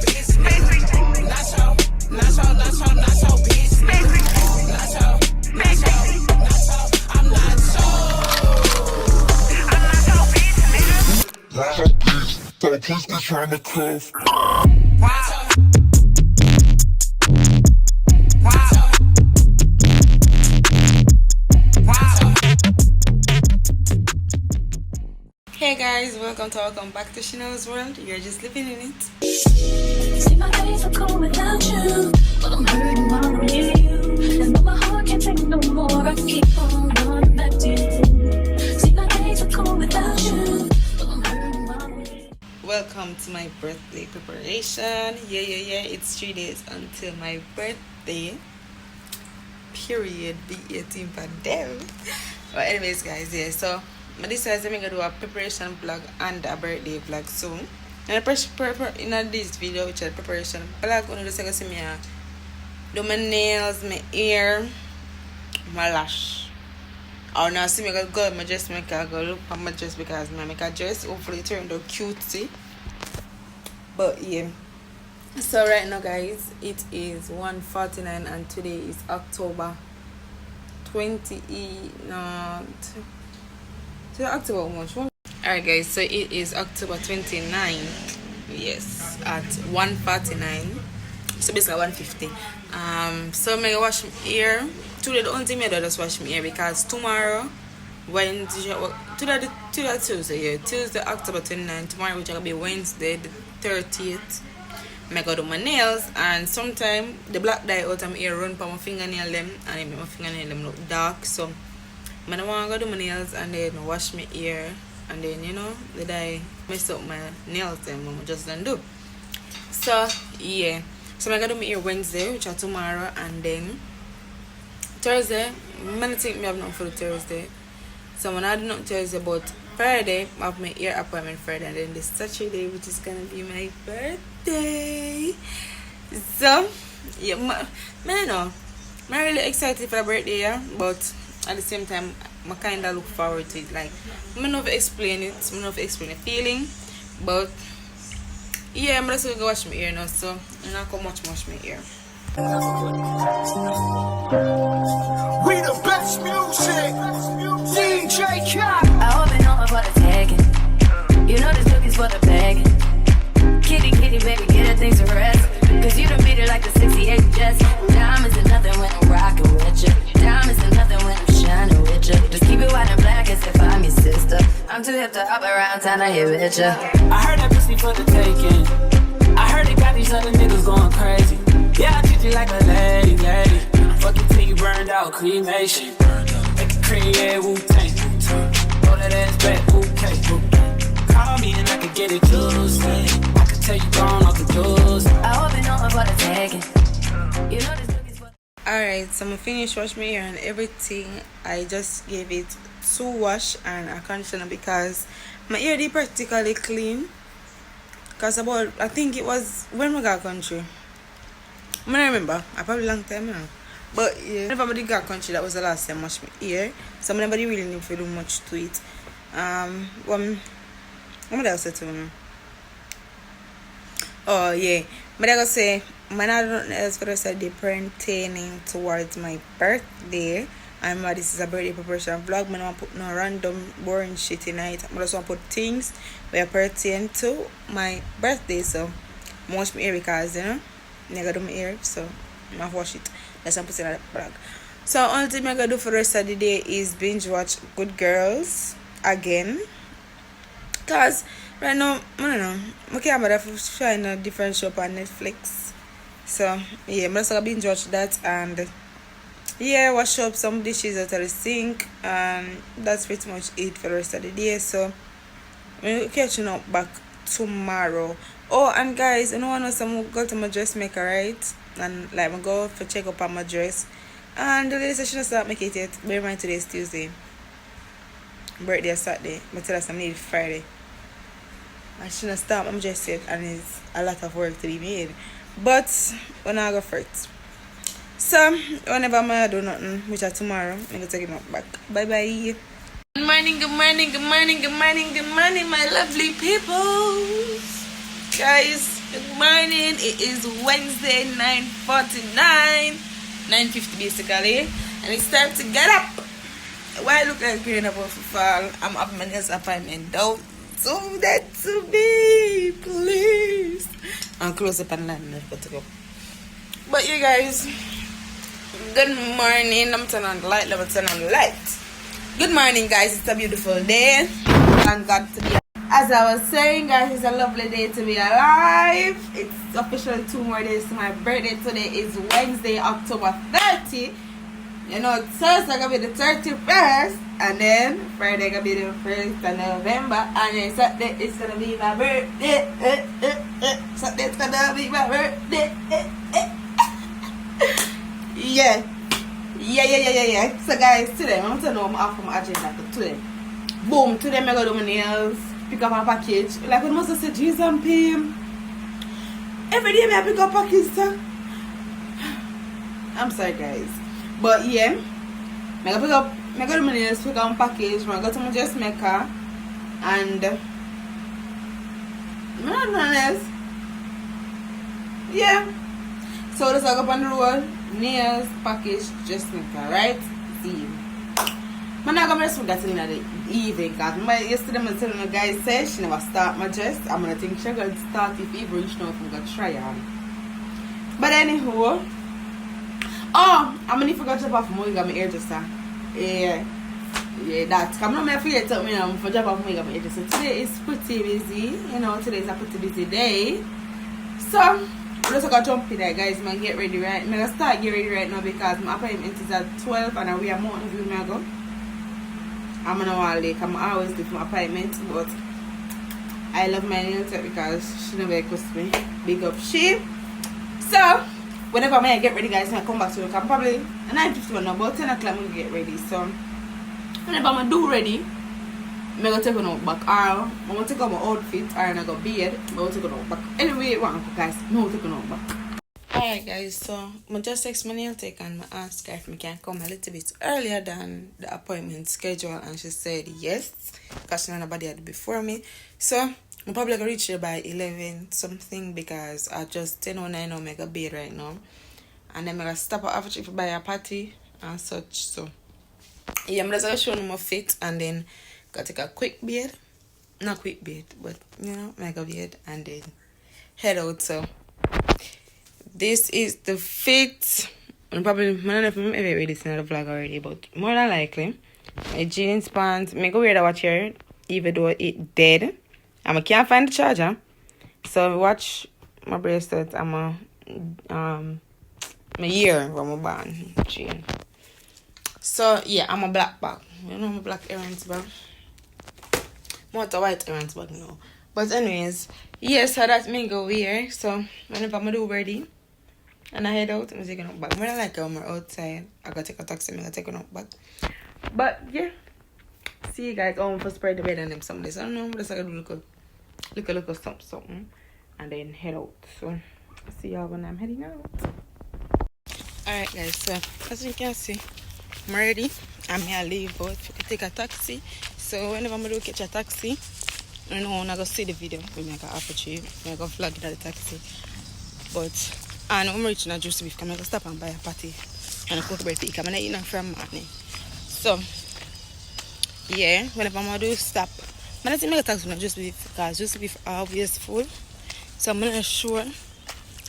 business. Not your business. I'm not So please be trying to cuff. Hey guys, welcome back to Chanel's World. You're just living in it. See my days are cold without you, but I'm hurting while I'm near you. And though my heart can't take no more, I keep on running back to you. See my days are cold without you, but I'm hurting while I'm near you. Welcome to my birthday preparation. Yeah. It's 3 days until my birthday. Period. Be 18 for them. But anyways, guys, yeah. So I decided I'm gonna do a preparation vlog and a birthday vlog soon. And in this video, which is preparation vlog, I'm gonna see me do my nails, my hair, my lash. Or now see me go my dress maker, go look at my dress because my make a dress hopefully turned out cutesy. But yeah. So right now, guys, it is 1:49 and today is October 20. October much. Alright guys, so it is October 29th. Yes, at 1:49. So basically 1:50. So I'm gonna wash my hair. Today the only thing I do is wash my hair because tomorrow, Wednesday, today Tuesday, yeah, Tuesday October 29th. Tomorrow which will be Wednesday the 30th. I go do my nails and sometimes the black dye out of my hair run for my fingernail them and it make my fingernail them look dark. So I don't want to go do my nails and then wash my hair and then the dye mess up my nails then I just don't do. So yeah. So I'm gonna do my hair Wednesday, which is tomorrow, and then Thursday, I don't think I have nothing for the Thursday. So when I do not Thursday, but Friday, I have my hair appointment Friday, and then the Saturday, which is gonna be my birthday. So yeah, I'm really excited for the birthday, yeah, but at the same time, I kind of look forward to it. Like, I don't know if I explain it, I don't know if I explain the feeling, but yeah, I'm just going to go wash my hair now, so I'm not going to wash my hair. We the best music. DJ Cat. I hope you know for the tagging. You know this cookie's for the bagging. Kitty, baby, get her things to rest. Cause you done beat it like the 68 Jets. Diamonds are nothing when I'm rocking with you. Diamonds are nothing when I'm shining with you. Just keep it white and black as if I'm your sister. I'm too hip to hop around town, I hit with you. I heard that pussy for the taking. I heard it got these other niggas going crazy. Yeah, I treat you like a lady. Fuck you till you burned out, cremation. Make it create Wu-Tang. Throw that ass back, okay. Call me and I can get it Tuesday. I can tell you gone off the doors. I hope you know for the tagging. You know this cookies for Alright, so I'm finished washing my hair and everything. I just gave it 2 wash and a conditioner because my hair is practically clean. Because I think it was when we got country. I don't remember. I probably long time now. But yeah, whenever I got country, that was the last time I washed my hair. So nobody really need to do much to it. What did I say to me? Oh yeah. But I gotta say, I don't know else for the rest of the day pertaining towards my birthday. And this is a birthday preparation vlog. I don't want to put no random boring shit tonight. I just want to put things that pertain to my birthday. So I wash my hair because I gotta do my hair, so I'm gonna wash it. That's what I'm putting in the vlog. So only thing I'm gonna do for the rest of the day is binge watch Good Girls again. Cause right now, I don't know, I can't find a different show on Netflix. So yeah, I'm just gonna binge watch that and yeah, wash up some dishes out of the sink, and that's pretty much it for the rest of the day. So we're catching up back tomorrow. Oh, and guys, I know some go to my dressmaker, right? And like I go for check up on my dress. And the lady said she start making it yet. Bear in mind today is Tuesday. Birthday is Saturday. But tell us I need Friday. I shouldn't start my dress yet, and it's a lot of work to be made. But when I go first. So whenever I do nothing, which is tomorrow, I'm gonna take it back. Bye bye. Good morning, my lovely people. Guys, Good morning. It is Wednesday, 9:49, 9:50 basically, and it's time to get up. Why look like green about to fall? I'm up my next appointment. Don't do that to me, please. I'm close up and land. To go. But you guys, good morning. I'm turning on the light. Let me turn on the light. Good morning, guys. It's a beautiful day. Thank God to be. As I was saying, guys, it's a lovely day to be alive. It's officially 2 more days to my birthday. Today is Wednesday, October 30. You know, Thursday gonna be the 31st, and then Friday gonna be the 1st of November, and then Saturday is gonna be my birthday. Saturday's gonna be my birthday. Yeah. So guys, today I'm gonna know I'm off from my agenda for today. Boom, today I'm gonna do my nails, pick up a package. Like when must say Jesus and Pim. Every day I pick up a package, sir. I'm sorry guys. But yeah, I'm gonna do my nails, pick up a package, I'm gonna go to my dressmaker and yeah. So let's go up on the road, nails, package, dressmaker, right? See you. I'm not gonna forget in the evening because yesterday I was telling the guy said she never start my dress. I'm gonna think she's gonna start if even reach now if I'm gonna try on. But anyhow, I'm gonna forget to drop off my hairdresser. Yeah, that. I'm not afraid to me for drop off my hairdresser. Today is pretty busy, you know. Today is a pretty busy day. So I'm just gonna jump in there, guys. I'm gonna get ready right. I'm gonna start get ready right now because my appointment is at 12 and we are Mountain View. I go. I'm gonna want late. I'm always late for my appointment, but I love my nail tech because she never cost me. Big up she. So whenever I get ready, guys, I come back to work. I'm probably 9:51 now, about 10 o'clock I'm gonna get ready. So whenever I'm do ready, I'm gonna take it out back. Or I'm gonna take out my outfit or I'm gonna go bed. I'm gonna take it out back. Anyway, guys, no take it out back. Alright guys, so I just text my nail tech and I asked her if I can come a little bit earlier than the appointment schedule, and she said yes because nobody had before me. So I'm probably gonna reach here by 11 something because I just 10:09 now make a bed right now, and then I'm gonna stop at Africa to buy a party and such. So yeah, I'm just gonna show them my fit and then gotta take a quick bed, not quick bed, but you know, make a bed and then head out. So this is the fit. I'm probably, I don't know if I'm ever ready this in the vlog already, but more than likely, my jeans pants. I go wear that watch here, even though it dead. I can't find the charger, so watch my bracelet. I'm a my year when I'm born chain. So yeah, I'm a black bag. You know, I'm a black errands bag. More the white errands bag now. But anyways, yeah, so that's me go wear. So whenever I'm do ready and I head out, I'm taking it back. When I like I'm outside, I gotta take a taxi, I'm gonna take it back. But yeah, see you guys. I'm for spread the bed and them some days. I don't know, I'm just gonna do look something and then head out. So see y'all when I'm heading out. Alright guys, so as you can see, I'm ready. I'm here to leave out to take a taxi. So whenever I'm gonna catch a taxi, I know I'm gonna see the video when I go after you. I'm gonna vlog it at the taxi. But and I'm reaching a juice beef. I'm gonna stop and buy a patty and a cook bread for I'm gonna eat from morning. So yeah, whenever I'm gonna do stop, I'm gonna make a taxi with juice beef because juice beef are always full. So I'm gonna sure I'm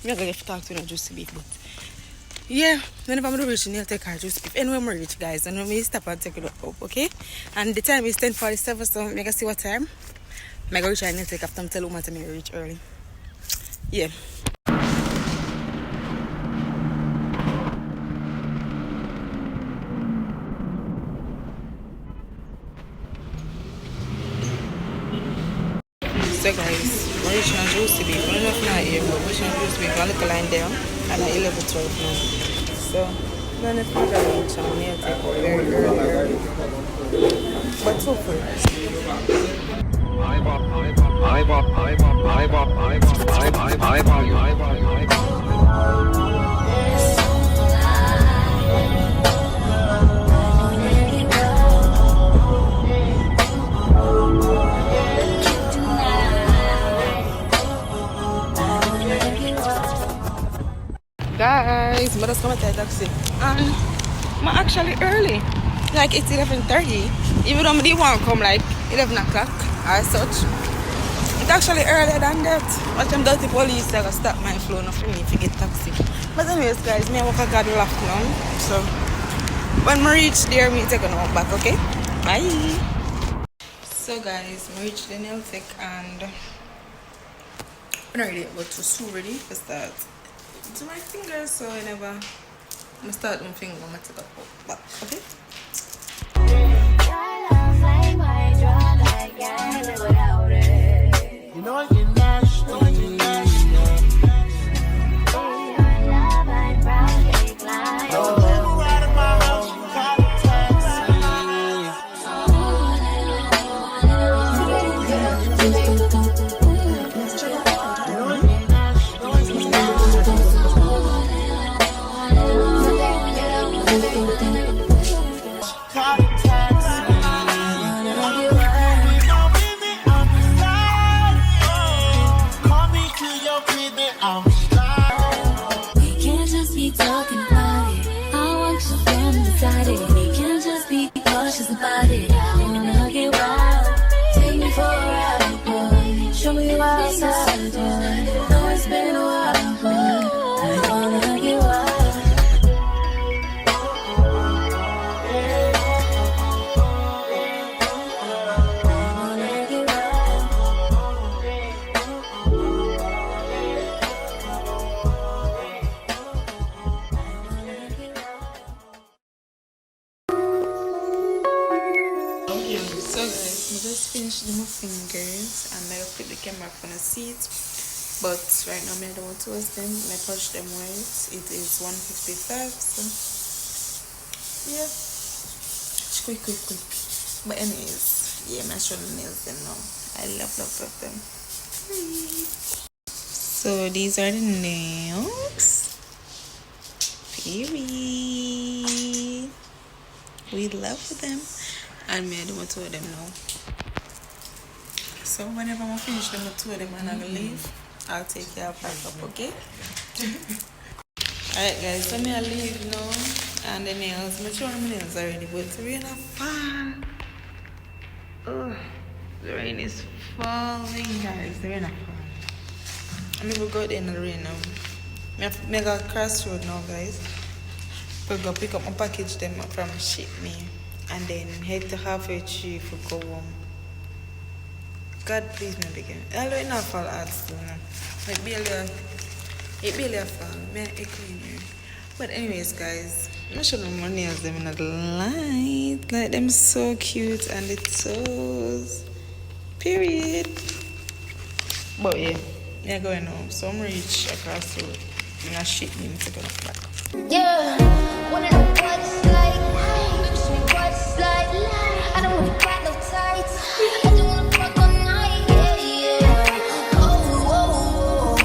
gonna get taxi with juice beef. But yeah, whenever I'm reaching, I'll take our juice beef. Anyway, I'm reach, guys, and when we stop and take it up, okay? And the time is 10:47, so I'm gonna see what time. I'm gonna reach and I'll take after I'm telling woman to me reach early. Yeah. So guys, we're reaching on juice beef. I don't know if you're not here, but we're reaching on juice beef. I'll look a line there and at 11:12 now. So I don't know if we're gonna reach on nail take very early. But so far. guys, but just come at the taxi. And I'm actually early. Like it's 11:30. Even though I didn't want to come like 11 o'clock or such. It's actually earlier than that. But I'm dirty police that stop my flow enough for me to get taxi. But anyways guys, me I walk a god left now. So when I reach there, me take a walk back, okay? Bye. So guys, I reached the nail tech and I'm not ready, but was too ready to start. To my fingers, so I never I'm start my finger, I'm gonna take a back, okay? You know I get nasty. We can't just be talking about it. I want your friend beside it. We can't just be cautious about it. I wanna get wild. Take me for a ride, boy. Show me your outside, boy. Know it's been a while, boy. I wanna get wild. So guys, I just finished my fingers and I put the camera up on the seat. But right now I don't want to waste them. I touch them right. It is 1:55, so yeah. Quick. But anyways, yeah, I'm show the nails them now. I love them. So these are the nails. Period. We love them. And me I don't want to wear them now. So whenever I finish them, I wear them and I'm gonna leave. I'll take care of back up, okay? Alright guys, so me I leave now. And the nails, I'm showing my nails already, but it's rain is falling. Oh, the rain is falling, guys. The rain is falling. I'm gonna go there in the rain now. I got crossroad now, guys. We'll go pick up my package them from ship me. And then head to halfway tree for go home. God please me begin. Although it not fall hard still now. It barely fall. Me it clean here. But anyways guys, I'm show them my nails them in the light. Like them so cute and the toes. Period. But yeah, me going home. So I'm reach across the road. I'm gonna ship me to go back. Yeah, wanna know what it's like. Show me what it's like. I don't wanna grab no tights. I just wanna fuck all night. Yeah. Oh,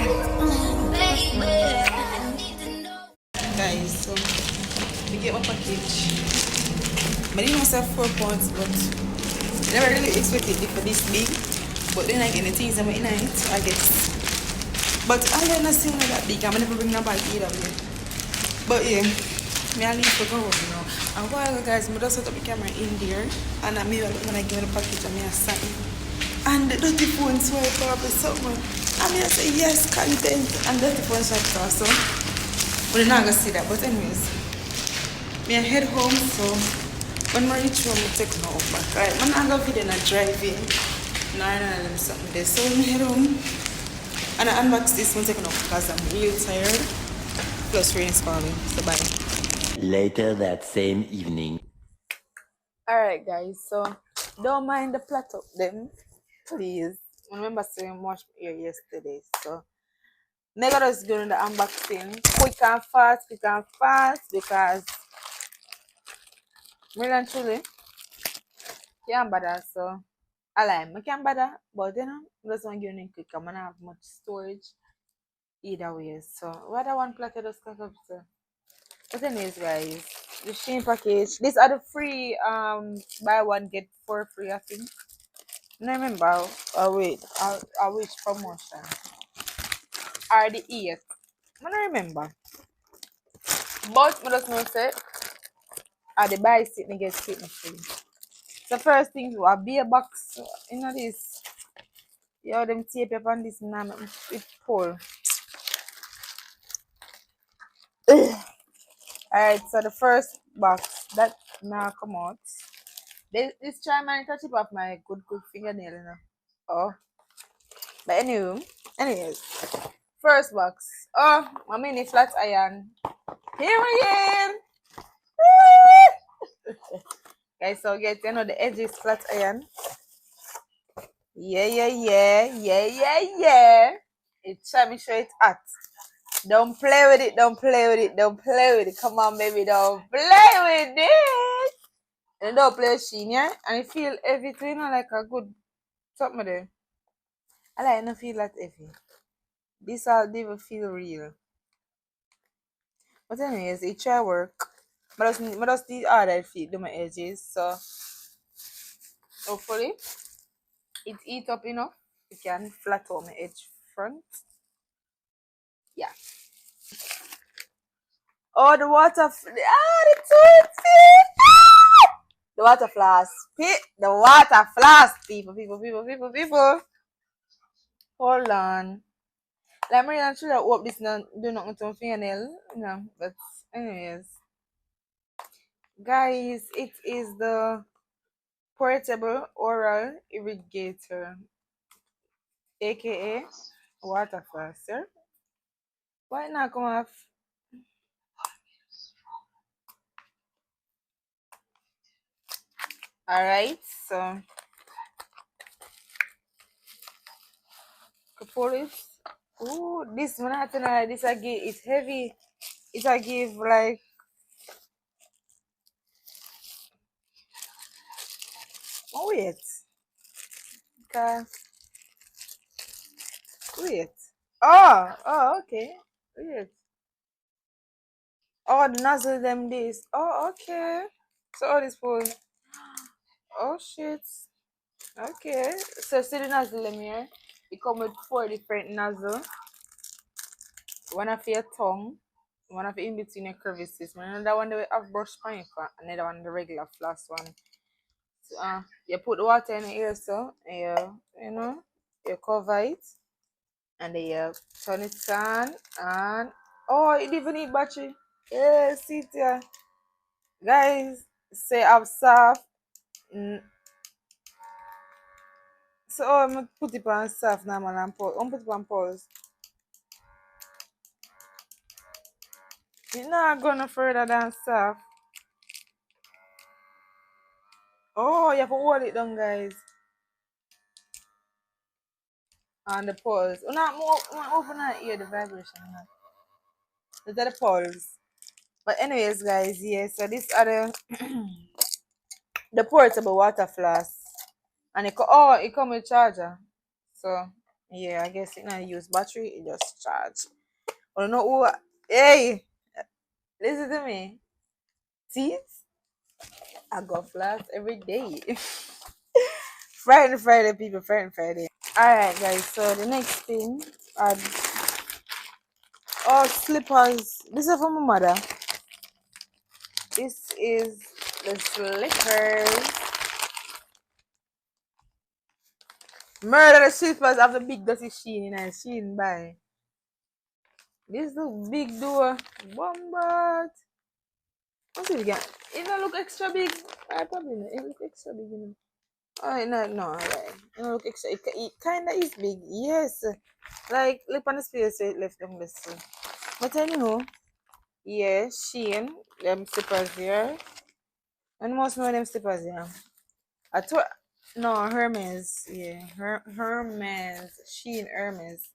baby, I need to know. Guys, so we get my package. But didn't say 4 pounds, but I never really expected it for this big. But then again, the things I'm in it, I guess. But I don't know still that big. I'm never bring no bag either way. But yeah, me I leave to go home now. And while ago guys, I just set up the camera in there and I made when I give me the package and me I sat in. And the dirty phone swipe up or something. And me I say yes, content and dirty phone swipe up. So we're not gonna see that. But anyways, me I head home, so when I reach home I take no back. Right, I'm not gonna video not driving. No, something there. So when I head home and I unbox this one taking off because I'm real tired. Plus rain is falling, so bye. Later that same evening. Alright guys, so don't mind the plot up them, please. Remember saying wash my hair yesterday, so never just doing the unboxing quick and fast because really and truly can't bother, so I can't bother, but you know, I just want to give you quick. I'm gonna have much storage either way, so what I want plot just cut up, so. But anyways guys, the Shein package. These are the free buy one get 4 free I think. I remember. Oh wait, I which promotion? Or the 8th. I don't remember. But I just know say at the buy sit and get sit free. So first thing a beer box, you know this. Yeah, them tape up on this now it pull. Alright, so the first box that now come out. This try man touch it off my good fingernail, you know. Oh. But anyways, first box. Oh, my mini flat iron. Here we am. Guys, so get the edges flat iron. Yeah. It's try me show it hot. Don't play with it, don't play with it, don't play with it. Come on, baby, don't play with it. And don't play with sheen, yeah? And I feel everything, you know, like a good something there. I like not feel that heavy. This all never feel real. But anyways, it try work. But just the other feet do my edges, so hopefully it eat up enough. You can flat out my edge front. Yeah. Oh, the water. The tootsie. The water flask. The water flask. People. Hold on. Like, I'm really sure I hope this not do nothing to my fingernail. No, but anyways. Guys, it is the portable oral irrigator, aka water flosser. Why not come off? Alright, so pull it. Ooh, this one I tell you, this I give it's heavy. It I give like wait. Okay. Wait. Oh, okay. Wait. Oh, the nozzle them this. Oh, okay. So all this for oh shit. Okay. So see the nozzle them here. It come with 4 different nozzle. One of your tongue, one of in between your crevices, another one that have brush pine for, another one the regular floss one. So, you put the water in the ear so and you cover it and then you turn it on and oh it even need battery. Yeah, see it here. Guys, say I'm soft. So I'm gonna put it on soft now and pause. I'm put it on pause. It's not gonna further than soft. Oh, you have to hold it down, guys. On the pulse. Not more open that ear the vibration. These are the pulse. But anyways, guys, yeah, so these are the portable water flask. And it come with charger. So yeah, I guess it not use battery, it just charge. I don't know who hey listen to me. Teeth, I got flask every day. Friday, people, Friday. Alright guys, so the next thing are slippers. This is from my mother. This is the slippers. Murder the slippers of the big dirty Sheen and Sheen by. This the big door. Bombard. Let's see if we can. It don't look extra big. I probably know. It look extra big, you know. Oh no, alright. It don't look extra. It kinda is big, yes. Like look on the space it left on this one. But anyhow, yeah, Sheen, them slippers here. And most know them slippers here. No, Hermes. Yeah, Hermes. Sheen Hermes.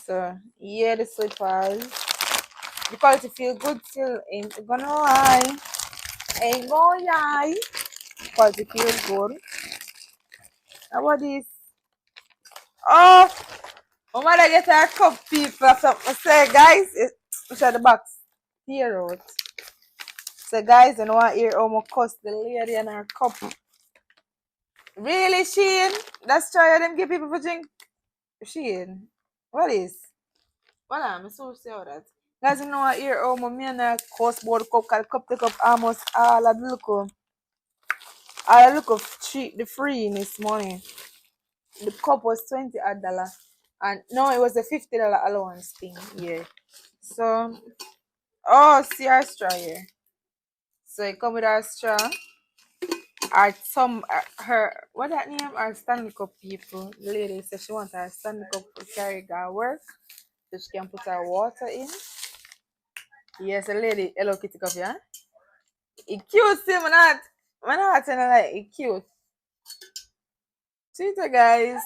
So yeah, the slippers. The quality feel good still. Ain't gonna lie. Ain't gonna lie. Quality feel good. Now what is? Oh, my mother get her cup people. I say guys, it's at the box. Here out. So guys, I know I hear how much cost the lady and her cup. Really, Sheen? That's try them give people for drink. Sheen, what is? Well, I'm so say all that. Guys, you know what here? Oh, my man, cost board cup take up almost all of the look of the free this morning. The cup was $20 and no, it was a $50 allowance thing. Yeah. So, oh, see our straw here. So it come with our straw. Our some her what that name? Our Stanley Cup people. The lady said she wants her Stanley Cup to carry her work, so she can put her water in. Yes, the lady Hello Kitty cup, yeah. It cute, see, man, not telling like it cute. Twitter guys,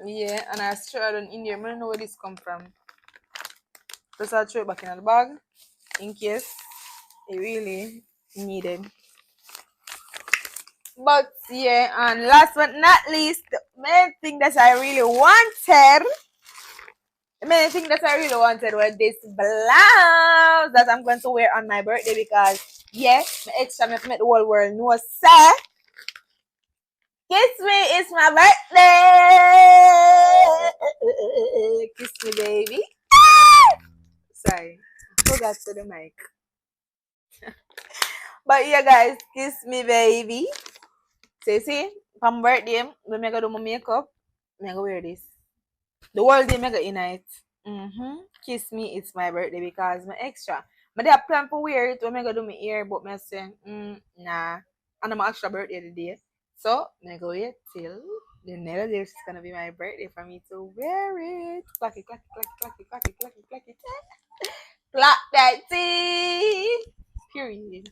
yeah, and I straw on in there. I don't know where this come from. Just I'll throw it back in the bag in case it really needed. But yeah, and last but not least, the main thing that I really wanted was this blouse that I'm going to wear on my birthday because yeah, my extra make the whole world know say kiss me, it's my birthday. Kiss me, baby. Sorry, forgot to the mic. But yeah, guys, kiss me, baby. So you see, for my birthday, when I go do my makeup, I go wear this. The whole day I go in it. Kiss me, it's my birthday because my extra. But they have plan for wear it when I go do my hair, but I say, nah. And I'm extra birthday today. So I go wait till the next day it's gonna be my birthday for me to wear it. Clack it, clack it, clack it, clack it, clack it, clack it, clack it. Clap that tea. Period.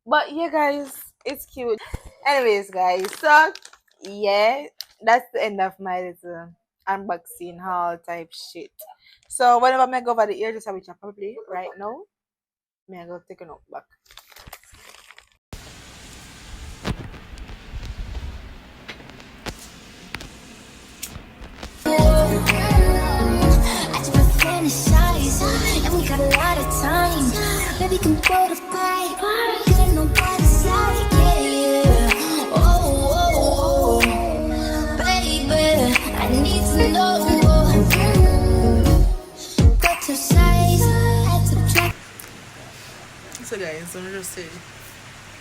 But yeah, guys, it's cute. Anyways, guys, so yeah, that's the end of my little unboxing haul type shit. So whenever I go over the ear, just have it probably right now. I go take a note back. I just fantasize, and we got a lot of time. Maybe we can go to fight. Cause nobody's like, yeah. Oh, baby, I need to know. Got your size, I subtract. So guys, I'm just saying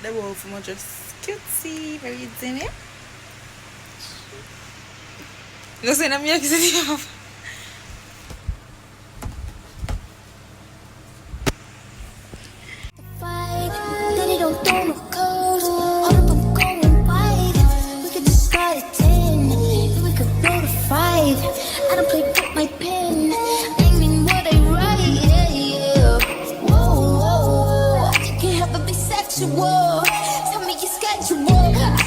the wolf is just cutesy, very tiny. Just saying I'm here. Daddy don't throw no curves. Hold up, I'm going wide. We could just start at 10. Then we could go to 5. I don't play with my pen. Aiming what I write, yeah, yeah. Whoa, you can't help but be sexual. Tell me your schedule. I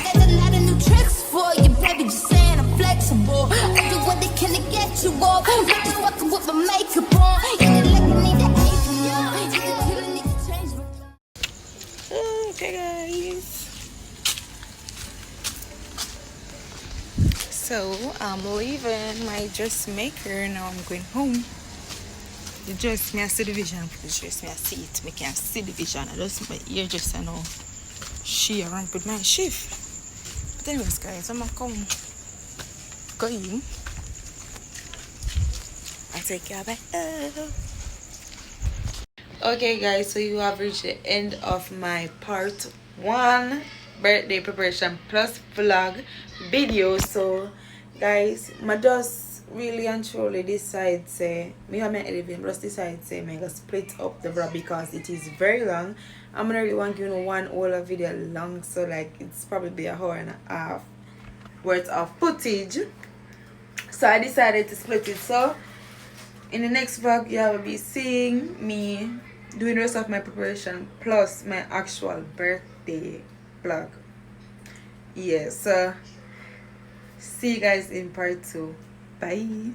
got a lot of new tricks for you, baby. Just saying I'm flexible. I do what they can to get you off. Not just walking with my makeup on. You can like me, need the apron. You can kill a nigga, change my Okay, guys. So I'm leaving my dressmaker now. I'm going home. The dress me I see the vision. The dress me I see it. Me can't see the vision. I just my ear just I know she around with my shift. But anyways, guys, I'm gonna go in. I take care of it. Okay, guys, so you have reached the end of my part 1 birthday preparation plus vlog video. So guys, I just really and truly decide say me and my editing just decide say I'm gonna split up the vlog because it is very long. I'm gonna really want you know one whole video long, so like it's probably an hour and a half worth of footage. So I decided to split it. So in the next vlog you will be seeing me doing the rest of my preparation plus my actual birthday vlog. Yeah, so see you guys in part 2. Bye.